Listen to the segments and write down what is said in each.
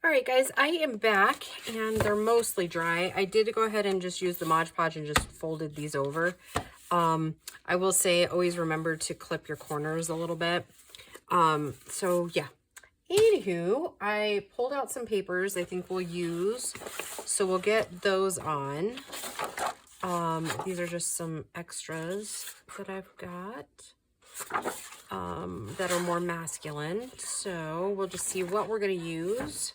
All right, guys, I am back and they're mostly dry. I did go ahead and just use the Mod Podge and just folded these over. I will say always remember to clip your corners a little bit. So yeah. Anywho, I pulled out some papers I think we'll use. So we'll get those on. These are just some extras that I've got that are more masculine. So we'll just see what we're going to use.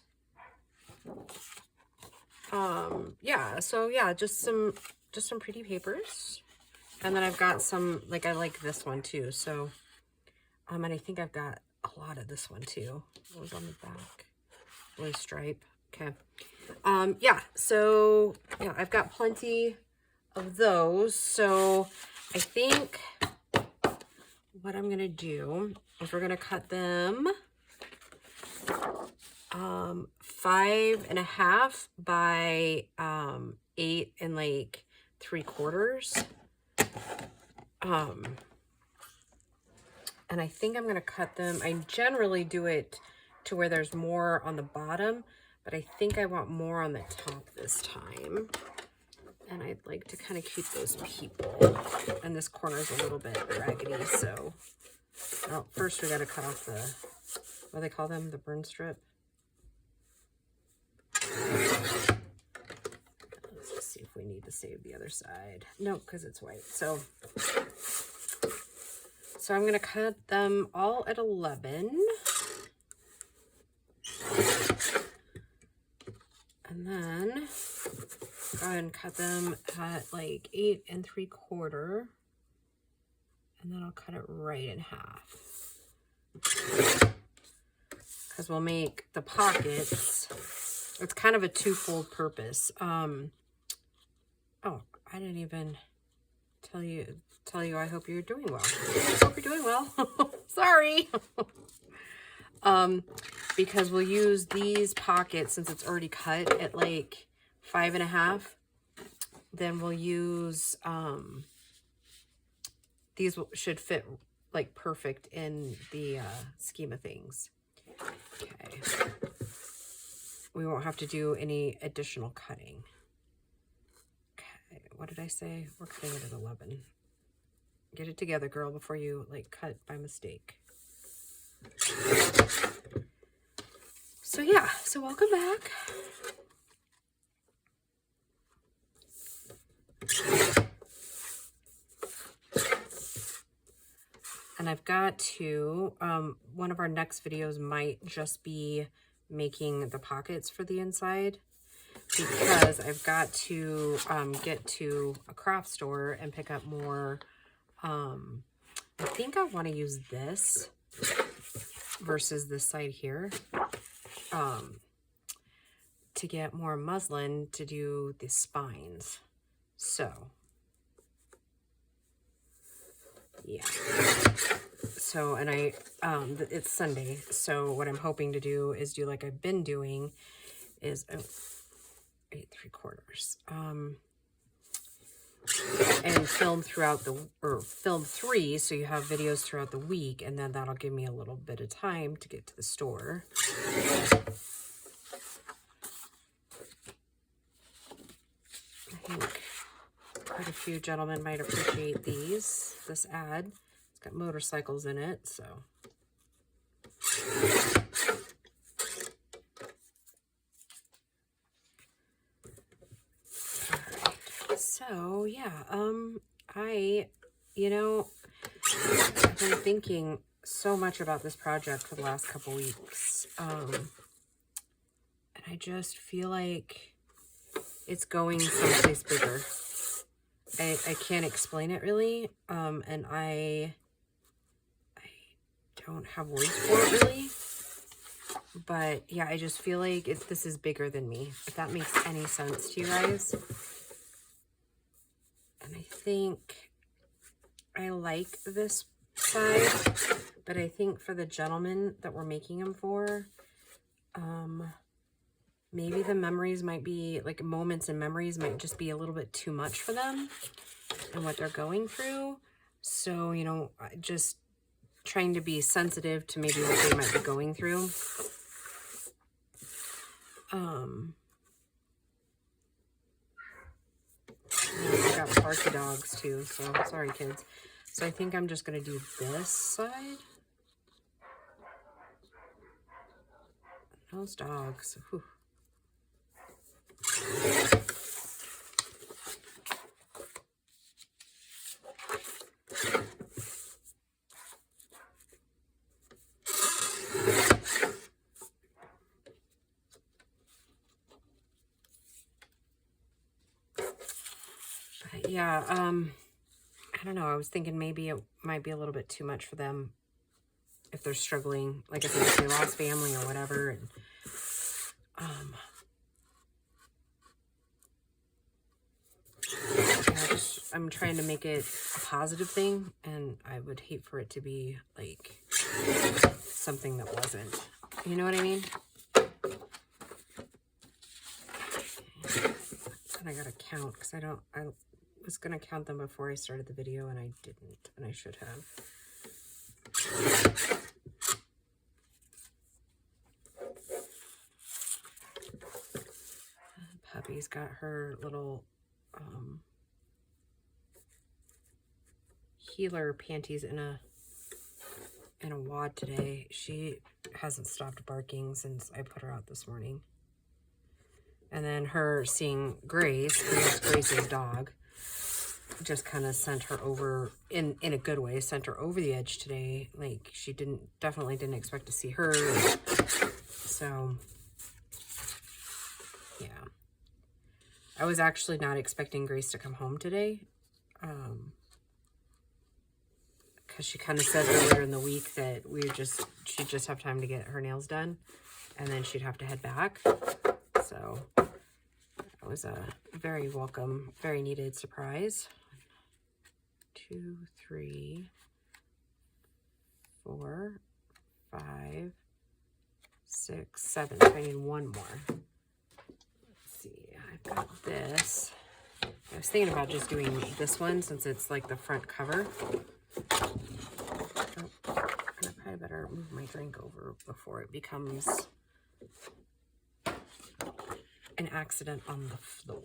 Yeah, so yeah, just some pretty papers. And then I've got some, like, I like this one too. So, and I think I've got a lot of this one too. What was on the back? Blue stripe. Okay. Yeah, so yeah, I've got plenty of those. So I think what I'm gonna do is we're gonna cut them 5.5 by 8 and like 3/4. And I think I'm going to cut them. I generally do it to where there's more on the bottom, but I think I want more on the top this time. And I'd like to kind of keep those people. And this corner is a little bit raggedy, so first we got to cut off the, what do they call them? The burn strip. Let's just see if we need to save the other side. No, because it's white. So I'm going to cut them all at 11. And then go ahead and cut them at like 8 3/4. And then I'll cut it right in half. Because we'll make the pockets. It's kind of a twofold purpose. Oh, I didn't even tell you I hope you're doing well. I hope you're doing well. Sorry. Because we'll use these pockets since it's already cut at like 5.5. Then we'll use these should fit like perfect in the scheme of things. Okay. We won't have to do any additional cutting. Okay, what did I say? We're cutting it at 11. Get it together, girl, before you like cut by mistake. So yeah, so welcome back. And I've got to, one of our next videos might just be making the pockets for the inside, because I've got to get to a craft store and pick up more. I think I want to use this versus this side here to get more muslin to do the spines. So yeah. So, and it's Sunday. So what I'm hoping to do is do like I've been doing is 8 3/4. And film throughout film 3, so you have videos throughout the week, and then that'll give me a little bit of time to get to the store. I think quite a few gentlemen might appreciate this ad. It's got motorcycles in it, so. So yeah, I've been thinking so much about this project for the last couple weeks. And I just feel like it's going someplace bigger. I can't explain it really. And I don't have words for it really. But yeah, I just feel like this is bigger than me, if that makes any sense to you guys. And I think I like this side, but I think for the gentleman that we're making them for, maybe the memories might be, like moments and memories might just be a little bit too much for them and what they're going through. So, you know, just trying to be sensitive to maybe what they might be going through. I got barky dogs too, so sorry kids. So I think I'm just gonna do this side. Those dogs. Whew. Yeah, I don't know. I was thinking maybe it might be a little bit too much for them if they're struggling, like I said, if they lost family or whatever. And yeah, I'm trying to make it a positive thing, and I would hate for it to be like something that wasn't. You know what I mean? And I gotta count because I was gonna count them before I started the video, and I didn't, and I should have. Puppy's got her little healer panties in a wad today. She hasn't stopped barking since I put her out this morning. And then her seeing Grace, Grace's dog, just kind of sent her over in a good way, sent her over the edge today. Like she definitely didn't expect to see her. So yeah, I was actually not expecting Grace to come home today. Because she kind of said earlier in the week that she'd just have time to get her nails done, and then she'd have to head back. So it was a very welcome, very needed surprise. 2, 3, 4, 5, 6, 7. So I need one more. Let's see. I've got this. I was thinking about just doing this one since it's like the front cover. I probably better move my drink over before it becomes an accident on the floor.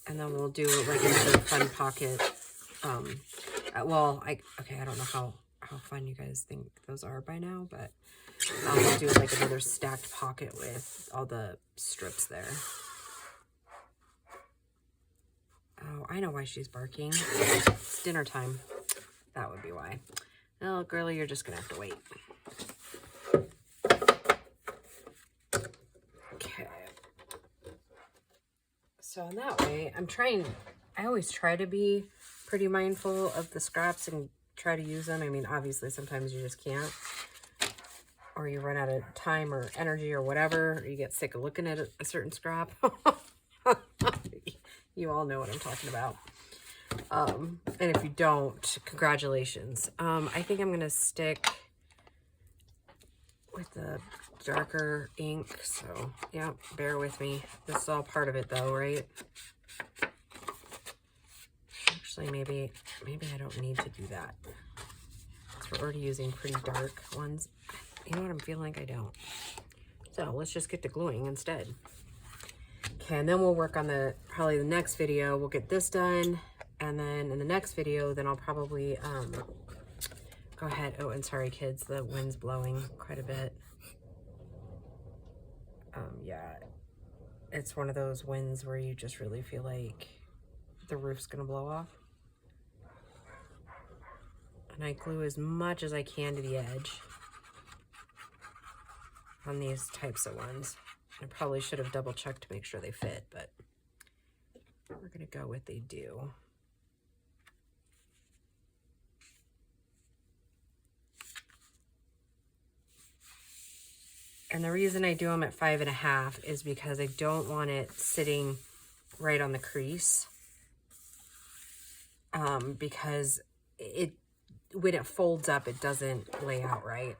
And then we'll do like another fun pocket. Well, I don't know how fun you guys think those are by now, but I'll do like another stacked pocket with all the strips there. Oh, I know why she's barking. It's dinner time. That would be why. Oh, girlie, you're just gonna have to wait. Okay. So in that way, I always try to be pretty mindful of the scraps and try to use them. I mean, obviously, sometimes you just can't. Or you run out of time or energy or whatever. Or you get sick of looking at a certain scrap. You all know what I'm talking about. And if you don't, congratulations. I think I'm going to stick with the darker ink. So, yeah, bear with me. This is all part of it, though, right? Actually, maybe I don't need to do that. We're already using pretty dark ones. You know what? I'm feeling like I don't. So let's just get to gluing instead. Okay, and then we'll work on probably the next video. We'll get this done. And then in the next video, then I'll probably go ahead. Oh, and sorry, kids. The wind's blowing quite a bit. Yeah, it's one of those winds where you just really feel like the roof's going to blow off. And I glue as much as I can to the edge on these types of ones. I probably should have double checked to make sure they fit, but we're going to go with they do. And the reason I do them at 5.5 is because I don't want it sitting right on the crease. Because when it folds up, it doesn't lay out right.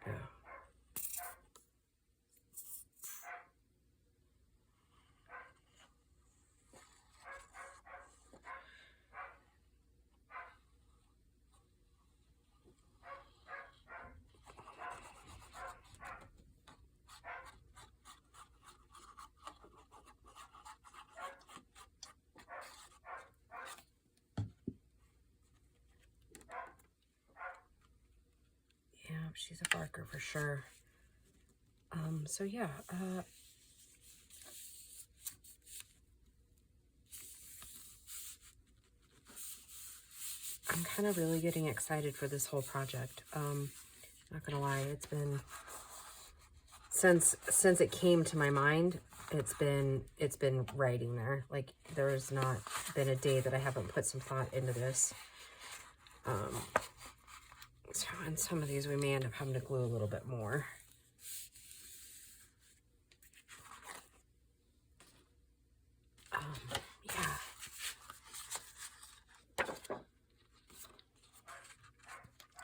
Yeah. she's a barker for sure. So yeah, I'm kind of really getting excited for this whole project. Not gonna lie, it's been since it came to my mind, it's been writing there. Like, there's not been a day that I haven't put some thought into this. So on some of these we may end up having to glue a little bit more. Yeah.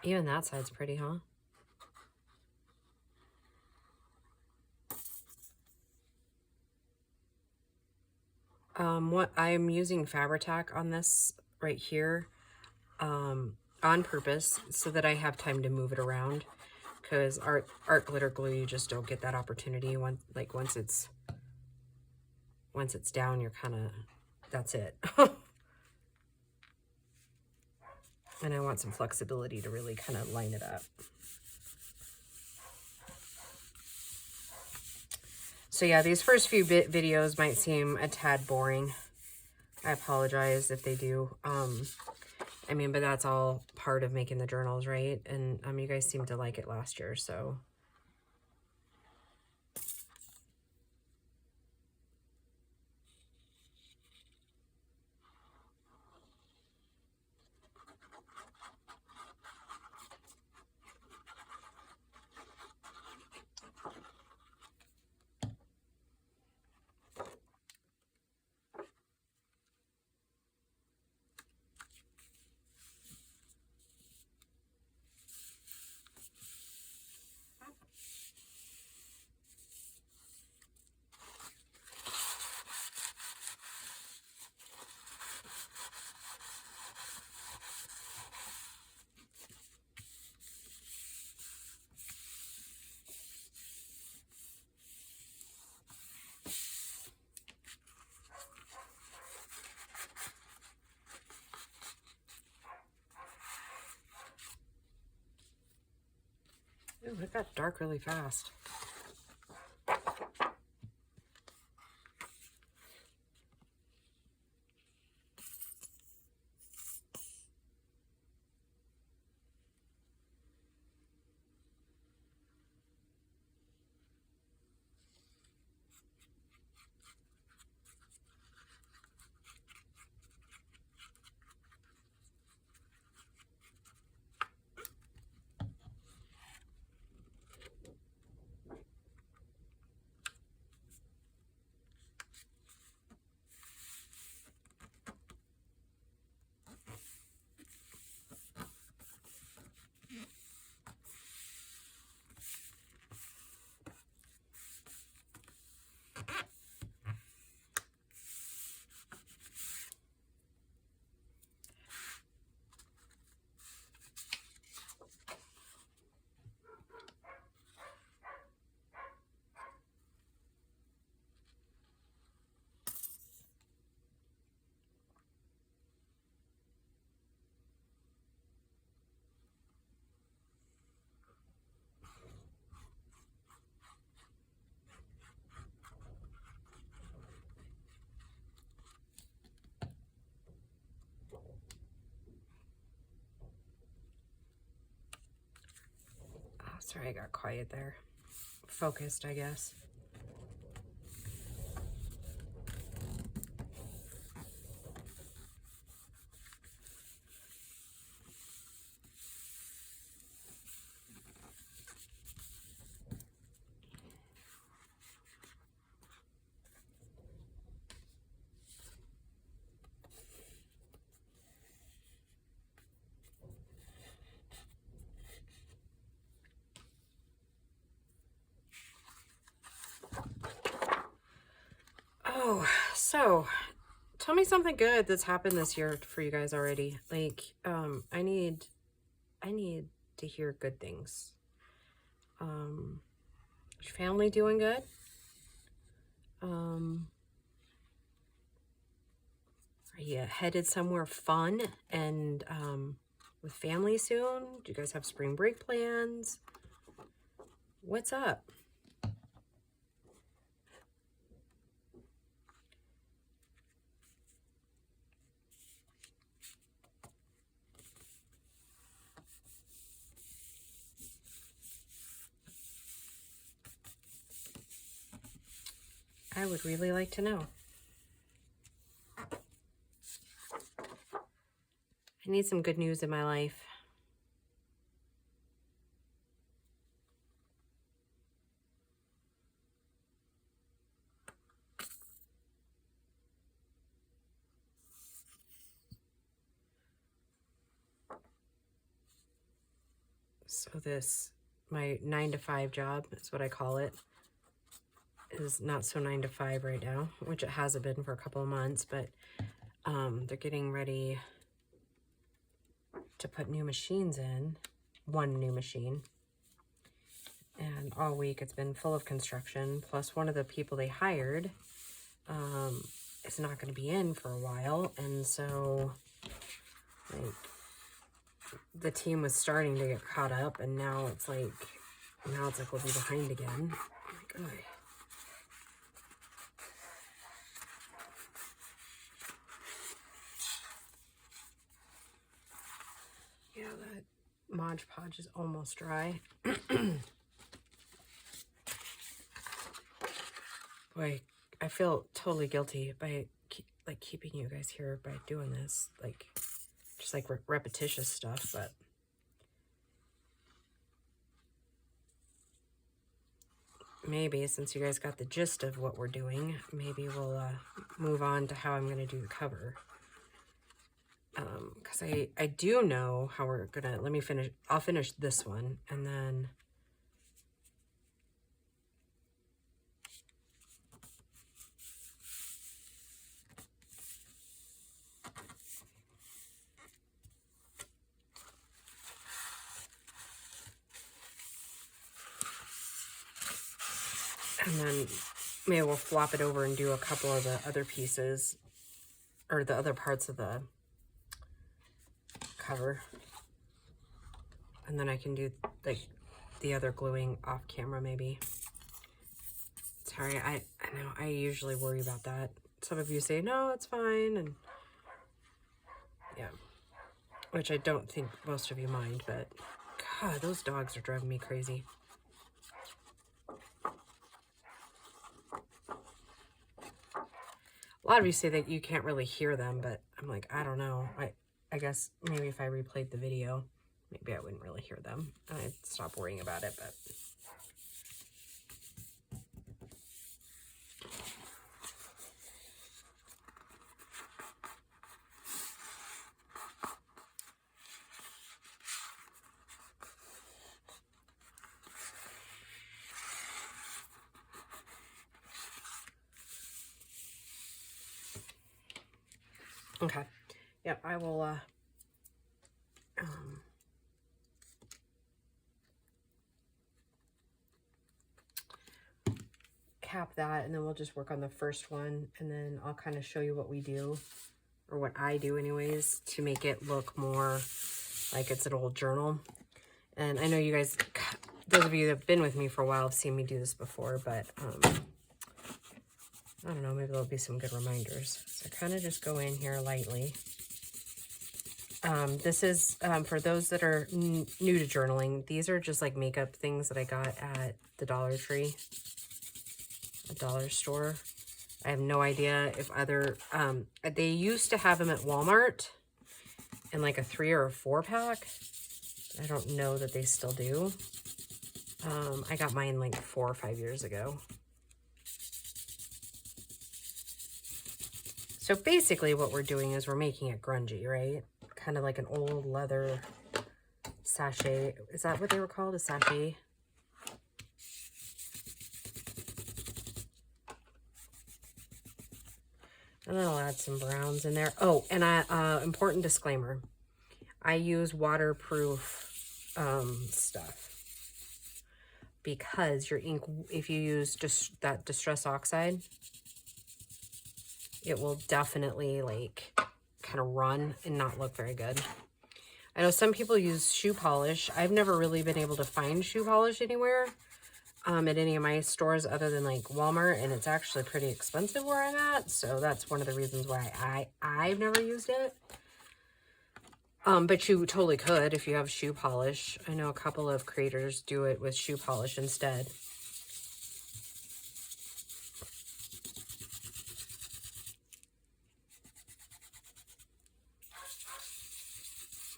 Even that side's pretty, huh? What I'm using Fabri-Tac on this right here, on purpose, so that I have time to move it around. Because art glitter glue, you just don't get that opportunity. Once it's down, you're kind of, that's it. And I want some flexibility to really kind of line it up. So yeah, these first few videos might seem a tad boring. I apologize if they do. I mean, but that's all part of making the journals, right? And you guys seemed to like it last year, so. Ooh, it got dark really fast. Oh, sorry, I got quiet there. Focused, I guess. Oh, so tell me something good that's happened this year for you guys already. Like, I need to hear good things. Is your family doing good? Are you headed somewhere fun and with family soon? Do you guys have spring break plans? What's up? I would really like to know. I need some good news in my life. So this, my 9-to-5 job is what I call it, is not so 9 to 5 right now, which it hasn't been for a couple of months, but they're getting ready to put new machines in, one new machine. And all week it's been full of construction, plus one of the people they hired is not going to be in for a while, and so like the team was starting to get caught up, and now it's like we'll be behind again. Like, oh. Yeah, that Mod Podge is almost dry. Boy, I feel totally guilty by like keeping you guys here by doing this, like just like repetitious stuff, but maybe since you guys got the gist of what we're doing, maybe we'll move on to how I'm going to do the cover. Because I do know how we're going to, let me finish, I'll finish this one, and then maybe we'll flop it over and do a couple of the other pieces, or the other parts of the cover. And then I can do like the other gluing off camera maybe. Sorry, I know I usually worry about that. Some of you say, no, it's fine. And yeah, which I don't think most of you mind, but God, those dogs are driving me crazy. A lot of you say that you can't really hear them, but I'm like, I don't know. I guess maybe if I replayed the video, maybe I wouldn't really hear them. I'd stop worrying about it, but okay. Yep, I will cap that, and then we'll just work on the first one, and then I'll kind of show you what we do, or what I do anyways, to make it look more like it's an old journal. And I know you guys, those of you that have been with me for a while have seen me do this before, but I don't know, maybe there'll be some good reminders. So kind of just go in here lightly. This is, for those that are new to journaling, these are just like makeup things that I got at the Dollar Tree, a dollar store. I have no idea if other, they used to have them at Walmart in like a 3 or a 4 pack. I don't know that they still do. I got mine like 4 or 5 years ago. So basically what we're doing is we're making it grungy, right? Kind of like an old leather sachet. Is that what they were called? A sachet? And then I'll add some browns in there. Oh, and important disclaimer. I use waterproof stuff, because your ink, if you use just that Distress Oxide, it will definitely like kind of run and not look very good. I know some people use shoe polish. I've never really been able to find shoe polish anywhere. at any of my stores other than like Walmart, and it's actually pretty expensive where I'm at, so that's one of the reasons why I've never used it. But you totally could if you have shoe polish. I know a couple of creators do it with shoe polish instead.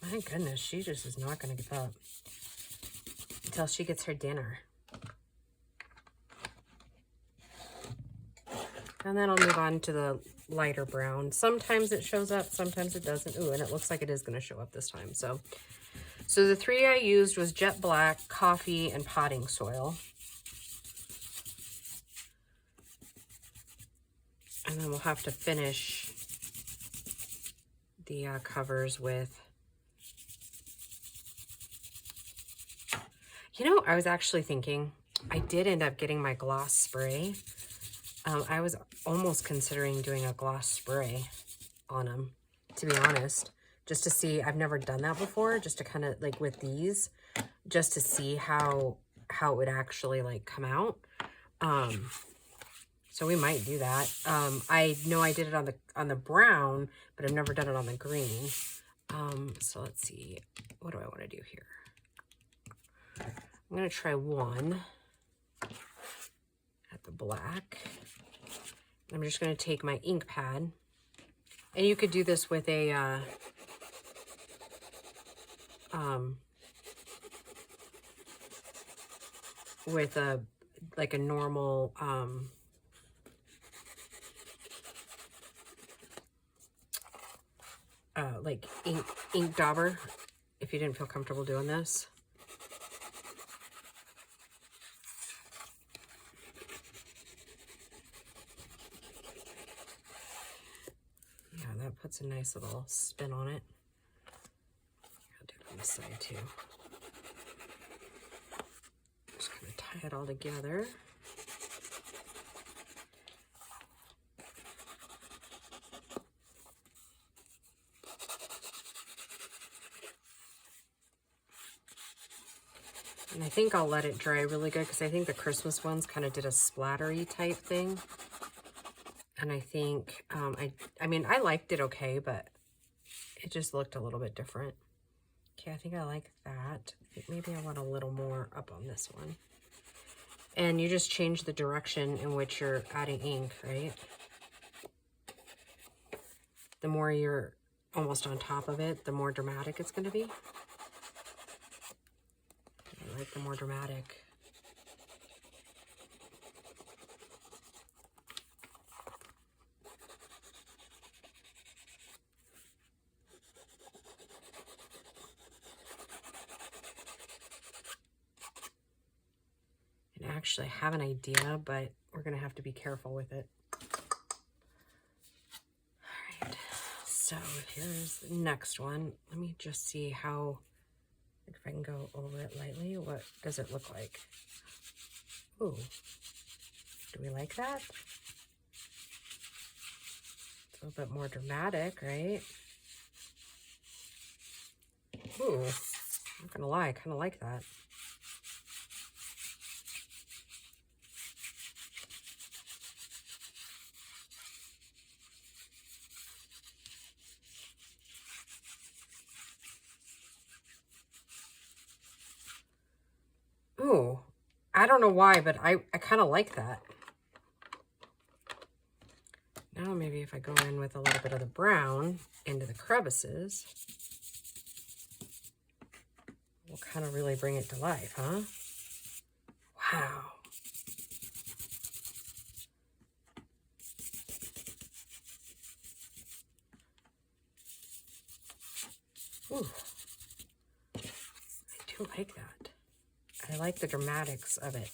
My goodness, she just is not going to give up until she gets her dinner. And then I'll move on to the lighter brown. Sometimes it shows up, sometimes it doesn't. Ooh, and it looks like it is going to show up this time. So the 3 I used was jet black, coffee, and potting soil. And then we'll have to finish the covers with, you know, I was actually thinking, I did end up getting my gloss spray. I was almost considering doing a gloss spray on them, to be honest, just to see. I've never done that before, just to kind of like with these, just to see how it would actually like come out. So we might do that. I know I did it on the brown, but I've never done it on the green. So let's see, what do I want to do here? I'm going to try one at the black. I'm just going to take my ink pad, and you could do this with a like a normal like ink dauber if you didn't feel comfortable doing this. Yeah, that puts a nice little spin on it. I'll do it on this side too. Just kind of tie it all together. And I think I'll let it dry really good because I think the Christmas ones kind of did a splattery type thing. And I think, I mean, I liked it okay, but it just looked a little bit different. Okay, I think I like that. I think maybe I want a little more up on this one. And you just change the direction in which you're adding ink, right? The more you're almost on top of it, the more dramatic it's going to be. I like the more dramatic. And actually have an idea, but we're going to have to be careful with it. All right, so here's the next one. Let me just see how, if I can go over it lightly, what does it look like? Ooh, do we like that? It's a little bit more dramatic, right? Ooh, I'm not gonna lie, I kind of like that. Ooh, I don't know why, but I kind of like that. Now maybe if I go in with a little bit of the brown into the crevices, we'll kind of really bring it to life, huh? Wow. Ooh, I do like that. I like the dramatics of it.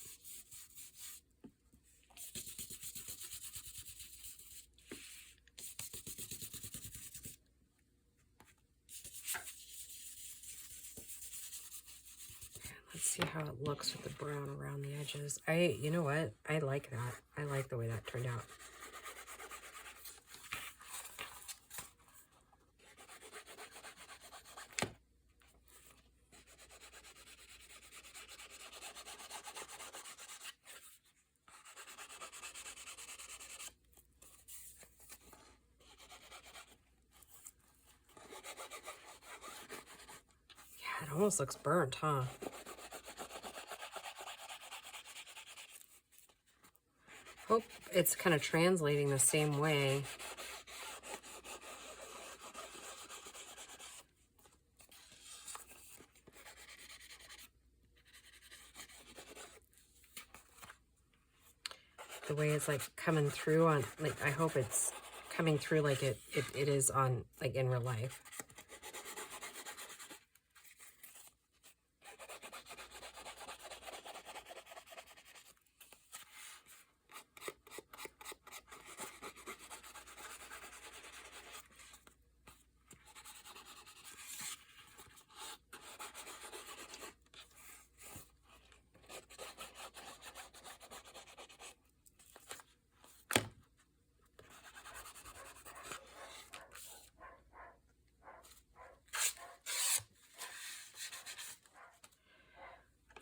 Let's see how it looks with the brown around the edges. You know what? I like that. I like the way that turned out. Almost looks burnt, huh? Hope it's kind of translating the same way. The way it's like coming through on, like, I hope it's coming through like it is on, like, in real life.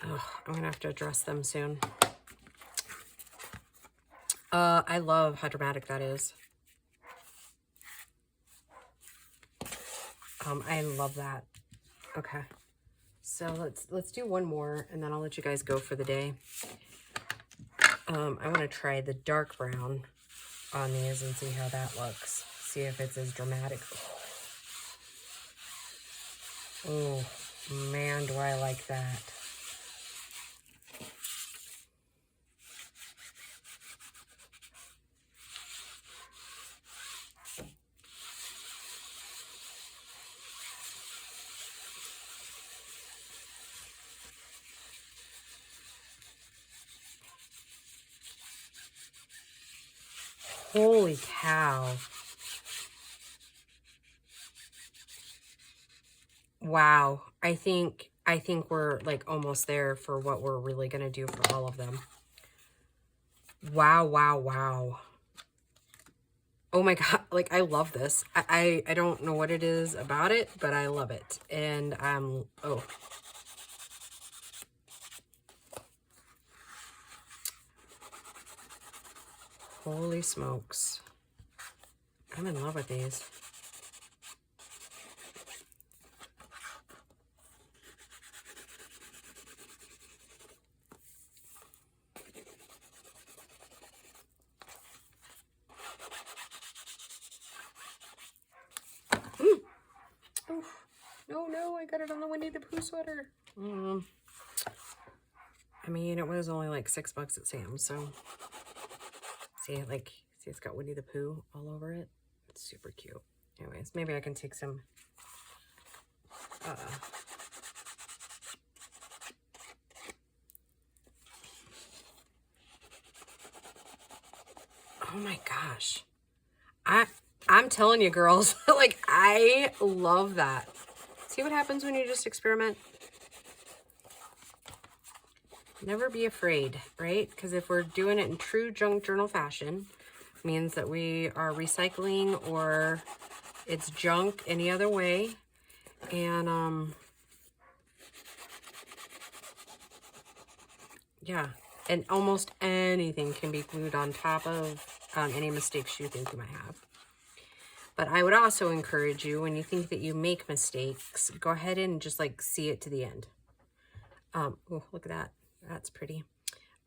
Oh, I'm gonna have to address them soon. I love how dramatic that is. I love that. Okay, so let's do one more, and then I'll let you guys go for the day. I want to try the dark brown on these and see how that looks. See if it's as dramatic. Oh man, do I like that. Holy cow. Wow. I think we're like almost there for what we're really going to do for all of them. Wow, wow, wow. Oh my God. Like, I love this. I don't know what it is about it, but I love it. And oh. Holy smokes. I'm in love with these. Oh, no, I got it on the Winnie the Pooh sweater. I mean, it was only like $6 at Sam's, so see, like, see, it's got Winnie the Pooh all over it. It's super cute. Anyways, maybe I can take some oh my gosh. I'm telling you, girls, like, I love that. See what happens when you just experiment? Never be afraid, right? Because if we're doing it in true junk journal fashion, it means that we are recycling or it's junk any other way. And, yeah. And almost anything can be glued on top of any mistakes you think you might have. But I would also encourage you, when you think that you make mistakes, go ahead and just like see it to the end. Oh, look at that. That's pretty.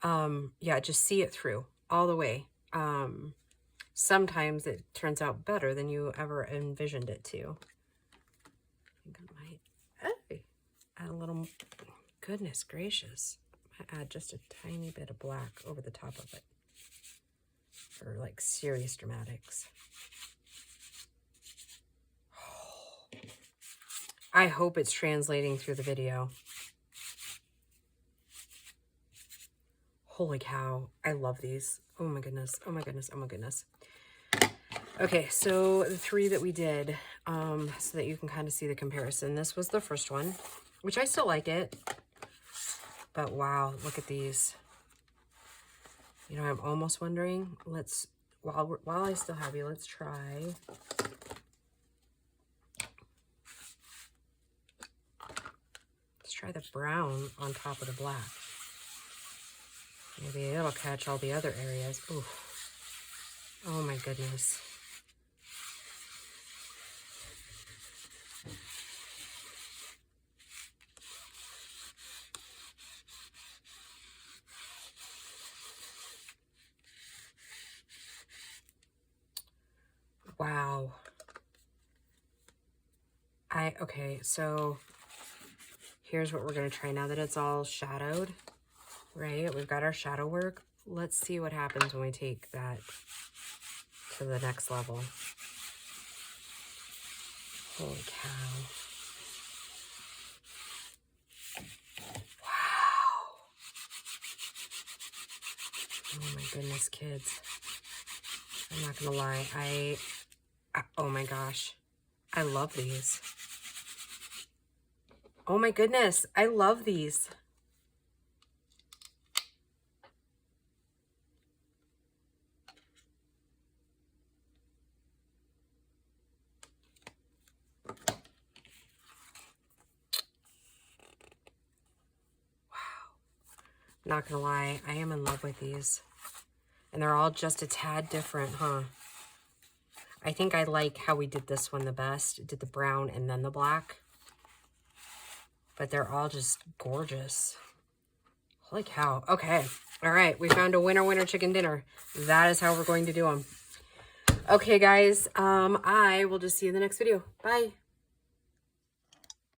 Yeah, just see it through all the way. Sometimes it turns out better than you ever envisioned it to. I think I might add a little, goodness gracious. I add just a tiny bit of black over the top of it for like serious dramatics. I hope it's translating through the video. Holy cow, I love these. Oh my goodness, oh my goodness, oh my goodness. Okay, so the 3 that we did, so that you can kind of see the comparison. This was the first one, which I still like it. But wow, look at these. You know, I'm almost wondering, let's, while I still have you, let's try. Let's try the brown on top of the black. Maybe it'll catch all the other areas. Ooh. Oh my goodness. Wow. Okay, so here's what we're going to try now that it's all shadowed, right? We've got our shadow work. Let's see what happens when we take that to the next level. Holy cow. Wow. Oh my goodness, kids. I'm not gonna lie. Oh my gosh. I love these. Oh my goodness. I love these. Not gonna lie, I am in love with these. And they're all just a tad different, huh? I think I like how we did this one the best. Did the brown and then the black. But they're all just gorgeous. Holy cow. Okay. All right. We found a winner chicken dinner. That is how we're going to do them. Okay, guys. I will just see you in the next video. Bye.